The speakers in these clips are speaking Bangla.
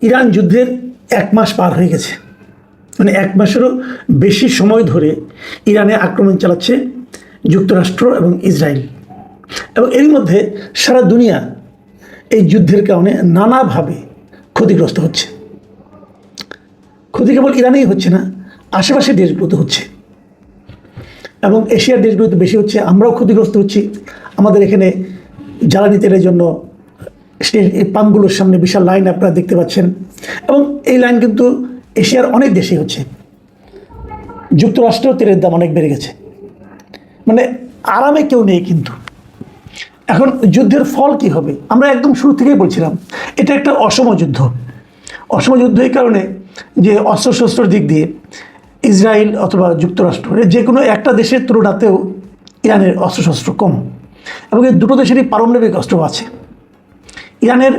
ইরান যুদ্ধের 1 মাস পার হয়ে গেছে, মানে 1 মাসেরও বেশি সময় ধরে ইরানে আক্রমণ চালাচ্ছে যুক্তরাষ্ট্র এবং ইসরায়েল। এবং এর মধ্যে সারা দুনিয়া এই যুদ্ধের কারণে নানাভাবে ক্ষতিগ্রস্ত হচ্ছে। ক্ষতি কেবল ইরানেই হচ্ছে না, আশেপাশের দেশগুলোতে হচ্ছে এবং এশিয়ার দেশগুলোতে বেশি হচ্ছে। আমরাও ক্ষতিগ্রস্ত হচ্ছি। আমাদের এখানে জ্বালানি তেলের জন্য এই পাম্পগুলোর সামনে বিশাল লাইন আপনারা দেখতে পাচ্ছেন, এবং এই লাইন কিন্তু এশিয়ার অনেক দেশেই হচ্ছে। যুক্তরাষ্ট্রেও তেলের দাম অনেক বেড়ে গেছে, মানে আরামে কেউ নেই। কিন্তু এখন যুদ্ধের ফল কি হবে? আমরা একদম শুরু থেকেই বলছিলাম এটা একটা অসম যুদ্ধ। অসম যুদ্ধ এই কারণে যে অস্ত্রশস্ত্রের দিক দিয়ে ইসরায়েল অথবা যুক্তরাষ্ট্র যে কোনো একটা দেশের তুলনাতেও ইরানের অস্ত্রশস্ত্র কম, এবং এই দুটো দেশেরই পারমাণবিক অস্ত্র আছে। ইরানের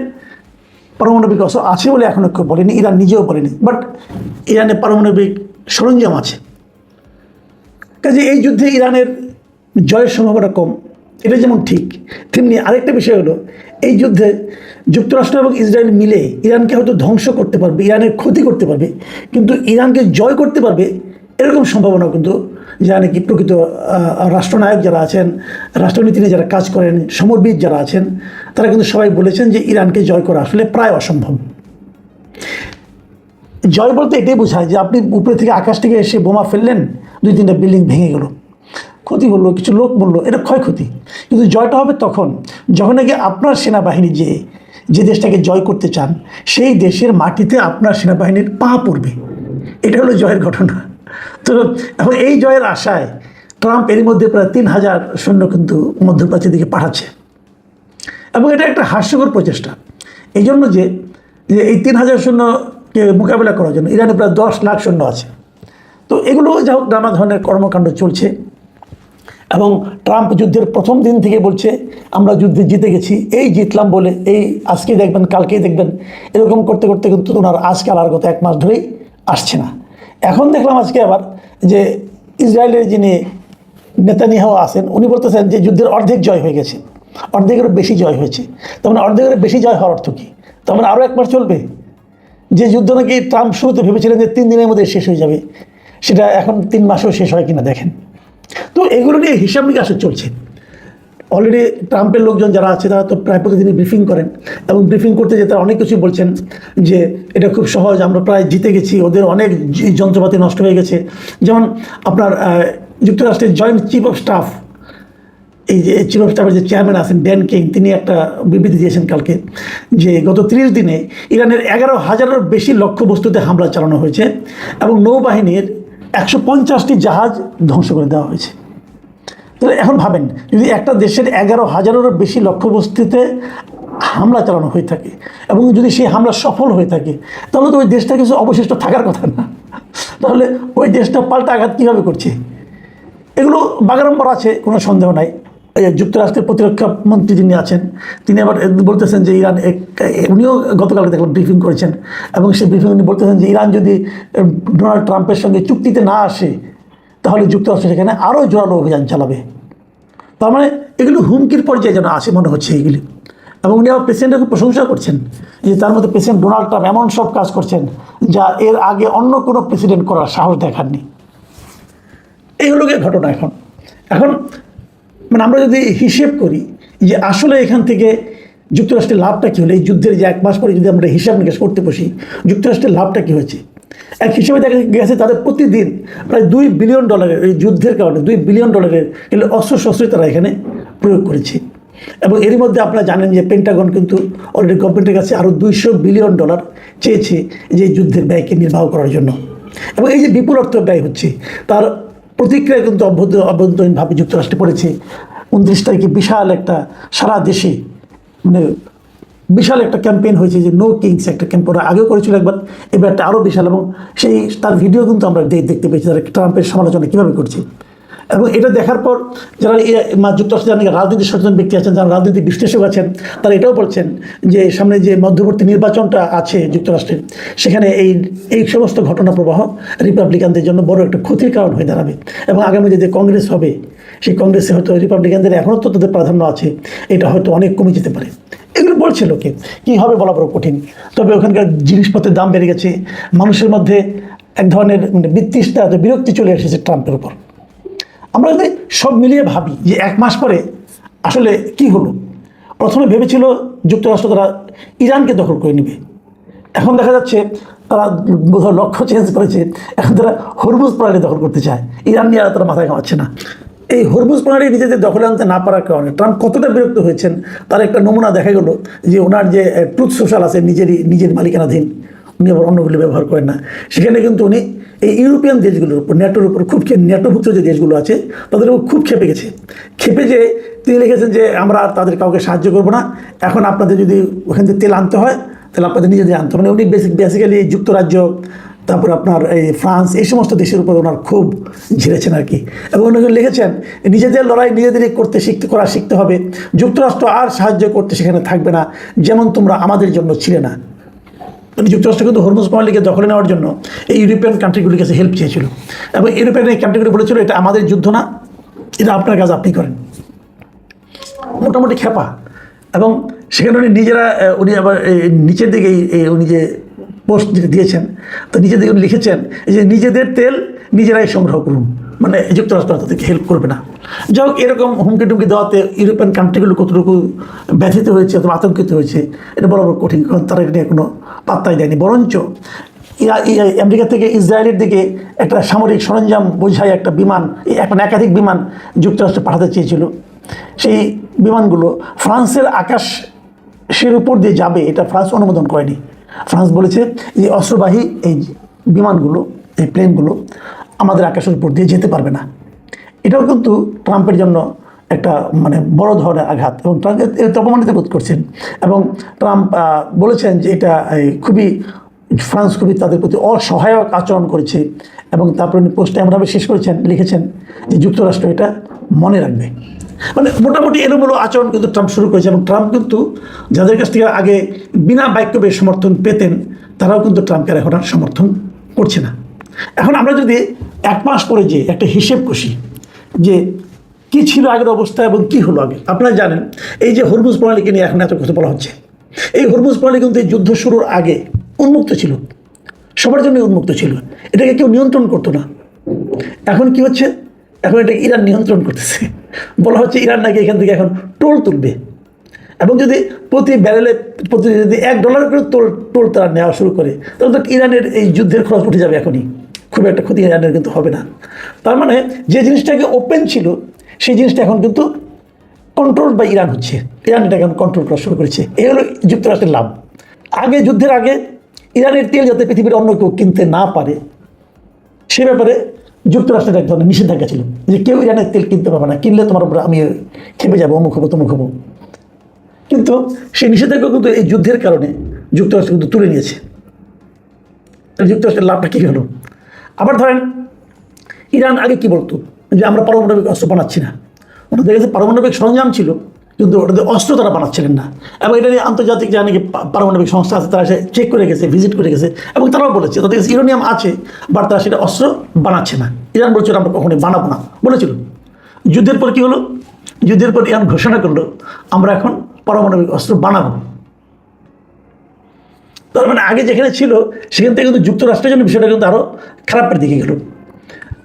পারমাণবিক অস্ত্র আছে বলে এখনও কেউ বলেনি, ইরান নিজেও বলেনি, বাট ইরানের পারমাণবিক সরঞ্জাম আছে। কাজে এই যুদ্ধে ইরানের জয়ের সম্ভাবনা কম, এটা যেমন ঠিক, তেমনি আরেকটা বিষয় হলো এই যুদ্ধে যুক্তরাষ্ট্র এবং ইসরায়েল মিলে ইরানকে হয়তো ধ্বংস করতে পারবে, ইরানের ক্ষতি করতে পারবে, কিন্তু ইরানকে জয় করতে পারবে এরকম সম্ভাবনা কিন্তু যা নাকি প্রকৃত রাষ্ট্রনায়ক যারা আছেন, রাষ্ট্রনীতি নিয়ে যারা কাজ করেন, সমরবিদ যারা আছেন, তারা কিন্তু সবাই বলেছেন যে ইরানকে জয় করা আসলে প্রায় অসম্ভব। জয় বলতে এটাই বোঝায় যে আপনি উপরে থেকে আকাশ থেকে এসে বোমা ফেললেন, 2-3টা বিল্ডিং ভেঙে গেল, ক্ষতি হলো, কিছু লোক মরলো, এটা ক্ষয়ক্ষতি। কিন্তু জয়টা হবে তখন যখন নাকি আপনার সেনাবাহিনী যে দেশটাকে জয় করতে চান সেই দেশের মাটিতে আপনার সেনাবাহিনীর পা পড়বে। এটা হলো জয়ের ঘটনা। তো এখন এই জয়ের আশায় ট্রাম্প এর মধ্যে প্রায় 3000 সৈন্য কিন্তু মধ্যপ্রাচ্যের দিকে পাঠাচ্ছে, এবং এটা একটা হাস্যকর প্রচেষ্টা। এই জন্য যে এই 3000 সৈন্যকে মোকাবেলা করার জন্য ইরানে প্রায় 10 লাখ সৈন্য আছে। তো এগুলো যা হোক নানা ধরনের কর্মকাণ্ড চলছে, এবং ট্রাম্প যুদ্ধের প্রথম দিন থেকে বলছে আমরা যুদ্ধে জিতে গেছি, এই জিতলাম বলে এই আজকে দেখবেন কালকেই দেখবেন এরকম করতে করতে কিন্তু ওনার আজকাল আর গত 1 মাস ধরেই আসছে না। এখন দেখলাম আজকে আবার যে ইসরায়েলের যিনি নেতানিয়াহু আছেন উনি বলতেছেন যে যুদ্ধের অর্ধেক জয় হয়ে গেছে, অর্ধেকেরও বেশি জয় হয়েছে। তার মানে অর্ধেকের বেশি জয় হওয়ার অর্থ কী? তার মানে আরও 1 মাস চলবে। যে যুদ্ধ নাকি ট্রাম্প শুরুতে ভেবেছিলেন যে 3 দিনের মধ্যে শেষ হয়ে যাবে, সেটা এখন 3 মাসেও শেষ হয় কিনা দেখেন। তো এগুলো নিয়ে হিসাব নিকাশ চলছে। অলরেডি ট্রাম্পের লোকজন যারা আছে তারা তো প্রায় প্রতিদিনই ব্রিফিং করেন, এবং ব্রিফিং করতে যেয়ে তারা অনেক কিছু বলছেন যে এটা খুব সহজ, আমরা প্রায় জিতে গেছি, ওদের অনেক যন্ত্রপাতি নষ্ট হয়ে গেছে। যেমন আপনার যুক্তরাষ্ট্রের জয়েন্ট চিফ অফ স্টাফ, এই যে চিফ অফ স্টাফের যে চেয়ারম্যান আছেন ড্যান কিং, তিনি একটা বিবৃতি দিয়েছেন কালকে যে গত 30 দিনে ইরানের 11,000-এর বেশি লক্ষ্যবস্তুতে হামলা চালানো হয়েছে, এবং নৌবাহিনীর 150টি জাহাজ ধ্বংস করে দেওয়া হয়েছে। তাহলে এখন ভাবেন, যদি একটা দেশের 11,000-এরও বেশি লক্ষ্যবস্তুতে হামলা চালানো হয়ে থাকে এবং যদি সেই হামলা সফল হয়ে থাকে, তাহলে তো ওই দেশটা কিছু অবশিষ্ট থাকার কথা না। তাহলে ওই দেশটা পাল্টা আঘাত কীভাবে করছে? এগুলো বাগাড়ম্বর আছে, কোনো সন্দেহ নাই। যুক্তরাষ্ট্রের প্রতিরক্ষা মন্ত্রী যিনি আছেন তিনি আবার বলতেছেন যে ইরান উনিও গতকালকে দেখলাম ব্রিফিং করেছেন, এবং সেই ব্রিফিং উনি বলতেছেন যে ইরান যদি ডোনাল্ড ট্রাম্পের সঙ্গে চুক্তিতে না আসে তাহলে যুক্তরাষ্ট্র সেখানে আরও জোরালো অভিযান চালাবে। তার মানে এগুলো হুমকির পর্যায়ে যেন আসে মনে হচ্ছে এইগুলি। এবং উনি আবার প্রেসিডেন্টের খুব প্রশংসা করছেন যে তার মধ্যে প্রেসিডেন্ট ডোনাল্ড ট্রাম্প এমন সব কাজ করছেন যা এর আগে অন্য কোনো প্রেসিডেন্ট করার সাহস দেখাননি। এইগুলোকে ঘটনা এখন মানে আমরা যদি হিসেব করি যে আসলে এখান থেকে যুক্তরাষ্ট্রের লাভটা কী হলো, এই যুদ্ধের যে 1 মাস পরে যদি আমরা হিসাব নিকাশ করতে বসি যুক্তরাষ্ট্রের লাভটা কী হয়েছে, এক হিসেবে দেখা গেছে তাদের প্রতিদিন প্রায় $2 বিলিয়ন এই যুদ্ধের কারণে $2 বিলিয়ন অস্ত্রশস্ত্র তারা এখানে প্রয়োগ করেছে। এবং এরই মধ্যে আপনারা জানেন যে পেন্টাগন কিন্তু অলরেডি গভর্নমেন্টের কাছে আরও $200 বিলিয়ন চেয়েছে যে যুদ্ধের ব্যয়কে নির্বাহ করার জন্য। এবং এই যে বিপুল অর্থ ব্যয় হচ্ছে তার প্রতিক্রিয়া কিন্তু অভ্যন্তরীণভাবে যুক্তরাষ্ট্রে পড়েছে। 29 তারিখে বিশাল একটা সারা দেশে মানে বিশাল একটা ক্যাম্পেইন হয়েছে যে নো কিংস, একটা ক্যাম্পেইন আগেও করেছিল একবার, এবার একটা আরও বিশাল, এবং সেই তার ভিডিও কিন্তু আমরা দেখতে পেয়েছি তারা ট্রাম্পের সমালোচনা কীভাবে করছে। এবং এটা দেখার পর যারা যুক্তরাষ্ট্রে যারা রাজনীতি সচেতন ব্যক্তি আছেন, যারা রাজনীতি বিশ্লেষক আছেন, তারা এটাও বলছেন যে সামনে যে মধ্যবর্তী নির্বাচনটা আছে যুক্তরাষ্ট্রে, সেখানে এই সমস্ত ঘটনা প্রবাহ রিপাবলিকানদের জন্য বড় একটা ক্ষতির কারণ হয়ে দাঁড়াবে। এবং আগামী যে কংগ্রেস হবে সেই কংগ্রেসে হয়তো রিপাবলিকানদের এখনও তো তাদের প্রাধান্য আছে, এটা হয়তো অনেক কমে যেতে পারে। এগুলো বলছে লোকে, কী হবে বলা বড় কঠিন। তবে ওখানকার জিনিসপত্রের দাম বেড়ে গেছে, মানুষের মধ্যে এক ধরনের বিতৃষ্ণা, বিরক্তি চলে এসেছে ট্রাম্পের উপর। আমরা যদি সব মিলিয়ে ভাবি যে 1 মাস পরে আসলে কি হলো, প্রথমে ভেবেছিল যুক্তরাষ্ট্র তারা ইরানকে দখল করে নেবে, এখন দেখা যাচ্ছে তারা বোধহয় লক্ষ্য চেঞ্জ করেছে, এখন তারা হরমুজ প্রণালী দখল করতে চায়। ইরান নিয়ে আর তারা মাথায় ঘামাচ্ছে না। এই হরমুজ প্রণালী নিজেদের দখলে আনতে না পারার কারণে ট্রাম্প কতটা বিরক্ত হয়েছেন তার একটা নমুনা দেখা গেল যে ওনার যে ট্রুথ সোশ্যাল আছে নিজের মালিকানাধীন, উনি আবার অন্যগুলি ব্যবহার করেন না, সেখানে কিন্তু উনি এই ইউরোপিয়ান দেশগুলোর উপর, ন্যাটোর উপর খুব ন্যাটোভুক্ত যে দেশগুলো আছে তাদের উপর খুব খেপে গেছে। খেপে যে তিনি লিখেছেন যে আমরা আর তাদের কাউকে সাহায্য করবো না, এখন আপনাদের যদি ওখান থেকে তেল আনতে হয় তাহলে আপনাদের নিজেদের আনতে হবে। মানে উনি বেসিক্যালি যুক্তরাজ্য, তারপর আপনার এই ফ্রান্স, এই সমস্ত দেশের উপর ওনার খুব ঝেড়েছেন আর কি। এবং উনি লিখেছেন নিজেদের লড়াই নিজেদেরই শিখতে হবে, যুক্তরাষ্ট্র আর সাহায্য করতে সেখানে থাকবে না, যেমন তোমরা আমাদের জন্য ছিলে না। যুক্তরাষ্ট্র কিন্তু হরমুজ প্রণালীকে দখলে নেওয়ার জন্য এই ইউরোপিয়ান কান্ট্রিগুলির কাছে হেল্প চেয়েছিল, এবং ইউরোপিয়ান এই কান্ট্রিগুলি বলেছিল এটা আমাদের যুদ্ধ না, এটা আপনার কাজ আপনি করেন। মোটামুটি খেপা। এবং সেখানে উনি আবার নিচের দিকে উনি যে পোস্ট দিয়েছেন, তো নিচের দিকে উনি লিখেছেন যে নিজেদের তেল নিজেরাই সংগ্রহ করুন, মানে যুক্তরাষ্ট্র তাদেরকে হেল্প করবে না। যাই হোক, এরকম হুমকি টুমকি দেওয়াতে ইউরোপিয়ান কান্ট্রিগুলো কতটুকু ব্যথিত হয়েছে অথবা আতঙ্কিত হয়েছে এটা বড় কঠিন, কারণ তারা এটা নিয়ে কোনো পাত্তাই দেয়নি। বরঞ্চ আমেরিকা থেকে ইসরায়েলের দিকে একটা সামরিক সরঞ্জাম বোঝায় একটা বিমান, একাধিক বিমান যুক্তরাষ্ট্র পাঠাতে চেয়েছিল। সেই বিমানগুলো ফ্রান্সের আকাশের উপর দিয়ে যাবে এটা ফ্রান্স অনুমোদন করেনি। ফ্রান্স বলেছে যে অস্ত্রবাহী এই বিমানগুলো, এই প্লেনগুলো আমাদের আকাশের উপর দিয়ে যেতে পারবে না। এটাও কিন্তু ট্রাম্পের জন্য একটা মানে বড় ধরনের আঘাত, এবং ট্রাম্প এতে অপমানিত বোধ করছেন। এবং ট্রাম্প বলেছেন যে এটা ফ্রান্স খুবই তাদের প্রতি অসহায়ক আচরণ করেছে। এবং তারপর উনি পোস্টে এমনভাবে শেষ লিখেছেন যে যুক্তরাষ্ট্র এটা মনে রাখবে। মানে মোটামুটি এলোমেলো আচরণ কিন্তু ট্রাম্প শুরু করেছে। এবং ট্রাম্প কিন্তু যাদের কাছ থেকে আগে বিনা বাক্যবে সমর্থন পেতেন তারাও কিন্তু ট্রাম্পকে এখন আর সমর্থন করছে না। এখন আমরা যদি 1 মাস পরে যে একটা হিসেব কষি যে কী ছিল আগের অবস্থা এবং কী হলো আগে, আপনারা জানেন এই যে হরমুজ প্রণালীকে নিয়ে এখন এত কথা বলা হচ্ছে, এই হরমুজ প্রণালী কিন্তু এই যুদ্ধ শুরুর আগে উন্মুক্ত ছিল, সবার জন্য উন্মুক্ত ছিল, এটাকে কেউ নিয়ন্ত্রণ করতো না। এখন কি হচ্ছে, এখন এটা ইরান নিয়ন্ত্রণ করতেছে। বলা হচ্ছে ইরান নাকি এখান থেকে এখন টোল তুলবে, এবং যদি প্রতি ব্যারেলে যদি $1 করে টোল তারা নেওয়া শুরু করে তাহলে তো ইরানের এই যুদ্ধের খরচ উঠে যাবে। এখনই খুব একটা ক্ষতি ইরানের কিন্তু হবে না। তার মানে যে জিনিসটাকে ওপেন ছিল সেই জিনিসটা এখন কিন্তু কন্ট্রোল বা ইরান হচ্ছে, ইরান এটাকে এখন কন্ট্রোল করা শুরু করেছে। এই হলো যুক্তরাষ্ট্রের লাভ। আগে যুদ্ধের আগে ইরানের তেল যাতে পৃথিবীর অন্য কেউ কিনতে না পারে সে ব্যাপারে যুক্তরাষ্ট্রের এক ধরনের নিষেধাজ্ঞা ছিল যে কেউ ইরানের তেল কিনতে পারবে না, কিনলে তোমার উপরে আমি খেপে যাবো, অমুক হবো তমুক হবো। কিন্তু সেই নিষেধাজ্ঞা কিন্তু এই যুদ্ধের কারণে যুক্তরাষ্ট্র কিন্তু তুলে নিয়েছে। যুক্তরাষ্ট্রের লাভটা কী হলো? আবার ধরেন ইরান আগে কি বলতো যে আমরা পারমাণবিক অস্ত্র বানাচ্ছি না, ওনাদের কাছে পারমাণবিক সরঞ্জাম ছিল কিন্তু ওটাতে অস্ত্র তারা বানাচ্ছিলেন না। এবং এটা নিয়ে আন্তর্জাতিক যা নাকি পারমাণবিক সংস্থা আছে তারা সে চেক করে গেছে, ভিজিট করে গেছে, এবং তারাও বলেছে তাদের কাছে ইউরেনিয়াম আছে বাট তারা সেটা অস্ত্র বানাচ্ছে না। ইরান বলছিল আমরা কখনোই বানাবো না বলেছিল। যুদ্ধের পর কী হলো? যুদ্ধের পর ইরান ঘোষণা করলো আমরা এখন পারমাণবিক অস্ত্র বানাবো। তার মানে আগে যেখানে ছিল সেখান থেকে কিন্তু যুক্তরাষ্ট্রের জন্য বিষয়টা কিন্তু আরও খারাপের দিকে গেল।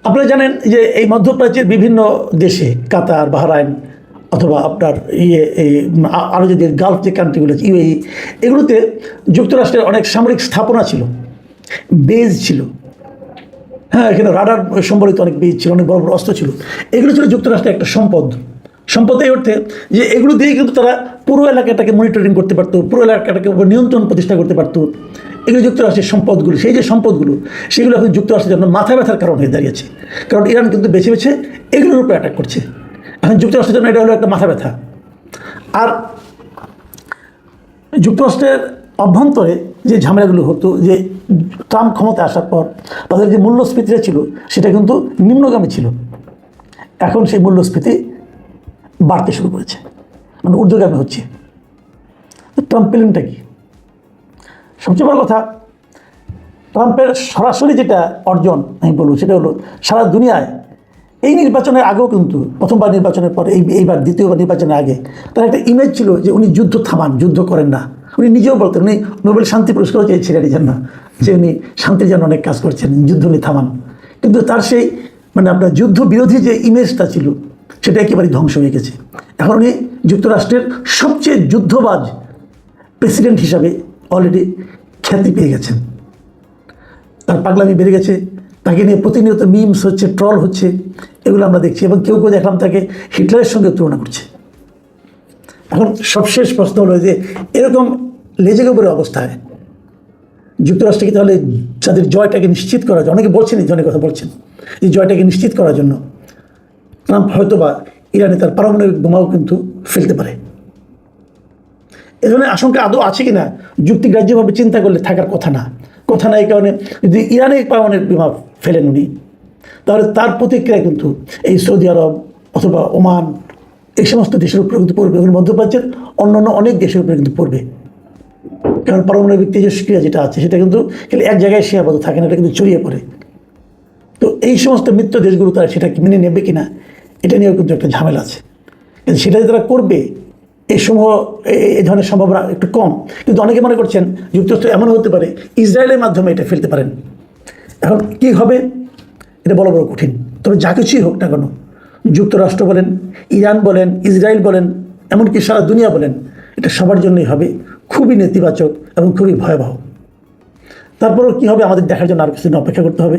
আপনারা জানেন যে এই মধ্যপ্রাচ্যের বিভিন্ন দেশে, কাতার, বাহরাইন, অথবা আপনার এই আরও যদি গালফ যে কান্ট্রিগুলো আছে, ইউএই, এগুলোতে যুক্তরাষ্ট্রের অনেক সামরিক স্থাপনা ছিল, বেজ ছিল। হ্যাঁ, এখানে রাডার সম্বলিত অনেক বেজ ছিল, অনেক বড় বড় অস্ত্র ছিল। এগুলো ছিল যুক্তরাষ্ট্রের একটা সম্পদ এই অর্থে যে এগুলো দিয়ে কিন্তু তারা পুরো এলাকাটাকে মনিটরিং করতে পারতো, পুরো এলাকাটাকে নিয়ন্ত্রণ প্রতিষ্ঠা করতে পারতো। এগুলো যুক্তরাষ্ট্রের সম্পদগুলো, সেই যে সম্পদগুলো সেগুলো এখন যুক্তরাষ্ট্রের জন্য মাথা ব্যথার কারণ হয়ে দাঁড়িয়েছে। কারণ ইরান কিন্তু বেছে বেছে এগুলোর উপরে অ্যাটাক করছে। এখন যুক্তরাষ্ট্রের জন্য এটা হলো একটা মাথা ব্যথা। আর যুক্তরাষ্ট্রের অভ্যন্তরে যে ঝামেলাগুলো হতো, যে ট্রাম্প ক্ষমতায় আসার পর তাদের যে মূল্যস্ফীতিটা ছিল সেটা কিন্তু নিম্নগামী ছিল। এখন সেই মূল্যস্ফীতি বাড়তে শুরু করেছে, মানে ঊর্ধ্বগামী হচ্ছে। ট্রাম্প পেলেনটা কি? সবচেয়ে বড় কথা, ট্রাম্পের সরাসরি যেটা অর্জন আমি বলবো সেটা হলো সারা দুনিয়ায় এই নির্বাচনের আগেও কিন্তু প্রথমবার নির্বাচনের পর এইবার দ্বিতীয়বার নির্বাচনের আগে তার একটা ইমেজ ছিল যে উনি যুদ্ধ থামান, যুদ্ধ করেন না। উনি নিজেও বলতেন, উনি নোবেল শান্তি পুরস্কারও চেয়েছিলেন এই জন্য যে উনি শান্তির জন্য অনেক কাজ করছেন, যুদ্ধ উনি থামান। কিন্তু তার সেই মানে আপনার যুদ্ধ বিরোধী যে ইমেজটা ছিল সেটা একেবারে ধ্বংস হয়ে গেছে। এখন উনি যুক্তরাষ্ট্রের সবচেয়ে যুদ্ধবাজ প্রেসিডেন্ট হিসাবে অলরেডি খ্যাতি পেয়ে গেছেন। তার পাগলামি বেড়ে গেছে, তাকে নিয়ে প্রতিনিয়ত মিমস হচ্ছে, ট্রল হচ্ছে, এগুলো আমরা দেখছি। এবং কেউ কেউ দেখলাম তাকে হিটলারের সঙ্গে তুলনা করছে। এখন সবশেষ প্রশ্ন হলো যে এরকম লেজে গোবরে অবস্থায় যুক্তরাষ্ট্রকে তাহলে তাদের জয়টাকে নিশ্চিত করার জন্য, অনেকে বলছেন, এই ধরনের কথা বলছেন, এই জয়টাকে নিশ্চিত করার জন্য ট্রাম্প হয়তো বা ইরানে তার পারমাণবিক বোমাও কিন্তু ফেলতে পারে। এ ধরনের আশঙ্কা আদৌ আছে কিনা যুক্তিগ্রাহ্যভাবে চিন্তা করলে থাকার কথা না। এই কারণে যদি ইরানে পারমাণবিক বোমা ফেলেন উনি, তাহলে তার প্রতিক্রিয়া কিন্তু এই সৌদি আরব অথবা ওমান এই সমস্ত দেশের উপরে কিন্তু পড়বে, এবং মধ্যপ্রাচ্যের অন্যান্য অনেক দেশের উপরে কিন্তু পড়বে। কারণ পারমাণবিক তেজস্ক্রিয়া যেটা আছে সেটা কিন্তু খালি এক জায়গায় সীমাবদ্ধ থাকে না, এটা কিন্তু ছড়িয়ে পড়ে। তো এই সমস্ত মিত্র দেশগুলো তারা সেটা মেনে নেবে কিনা এটা নিয়েও কিন্তু একটা ঝামেলা আছে। কিন্তু সেটা যে তারা করবে এই ধরনের সম্ভাবনা একটু কম। কিন্তু অনেকে মনে করছেন যুক্তরাষ্ট্র এমন হতে পারে ইসরায়েলের মাধ্যমে এটা ফেলতে পারেন। এখন কী হবে এটা বলা বড় কঠিন। তবে যা কিছুই হোক না কেন, যুক্তরাষ্ট্র বলেন, ইরান বলেন, ইসরায়েল বলেন, এমনকি সারা দুনিয়া বলেন, এটা সবার জন্যই হবে খুবই নেতিবাচক এবং খুবই ভয়াবহ। তারপরেও কী হবে আমাদের দেখার জন্য আর কিছুদিন অপেক্ষা করতে হবে।